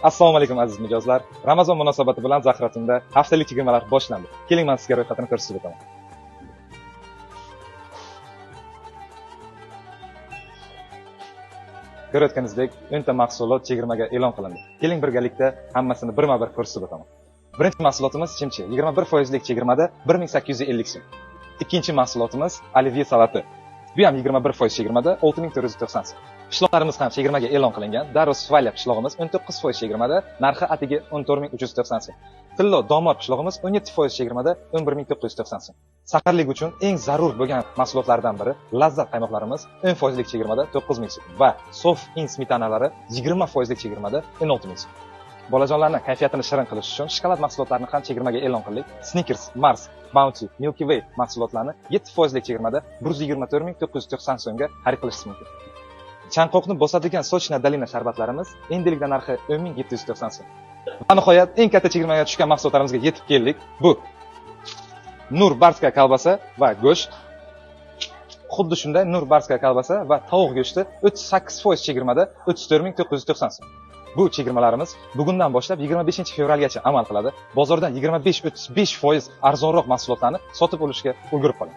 Assalomu alaykum aziz mijozlar. Ramazon munosabati bilan Zahratunda haftalik chegirmalar boshlandi. Keling, men sizga ro'yxatini ko'rsatib o'taman. Ko'rayotganingizdek, 10 ta mahsulot chegirmaga e'lon qilindi. Keling birgalikda hammasini birma-bir ko'rsatib o'taman. Birinchi mahsulotimiz chimchi, 21% lik chegirmada 1850 so'm. Ikkinchi mahsulotimiz olivye salati. Bu ham 21% chegirmada 6490 so'm. Pishloqlarimiz ham chegirmaga e'lon qilingan. Darus Svalya pishlog'imiz 19% chegirmada, narxi atigi 14390 so'm. Tillo domor pishlog'imiz 17% chegirmada 11990 so'm. Saharlik uchun eng zarur bo'lgan mahsulotlardan biri lazzat qaymoqlarimiz 10% lik chegirmada 9000 so'm va sof in smetanalari 20% lik chegirmada 16000 so'm. Bolajonlarning kayfiyatini shirin qilish uchun shokolad mahsulotlarini ham chegirmaga e'lon qildik. Snickers, Mars, Bounty, Milky Way mahsulotlarini 7% lik chegirmada 124990 so'mga xarid qilishingiz mumkin. Chanqoqni bosadigan sochna dalina sharbatlarimiz endilikda narxi 10790 so'm. Va nihoyat eng katta chegirmaga tushgan mahsulotlarimizga yetib keldik. Bu Nur Barskaya kolbasa va go'sht. Xuddi shunday Nur Barskaya kolbasa va tovuq go'shti 38% chegirmada 34990 so'm. Bu chegirmalarimiz bugundan boshlab 25-fevralgacha amal qiladi. Bozordan 25-35% arzonroq mahsulotlarni sotib olishga ulgurib qoling.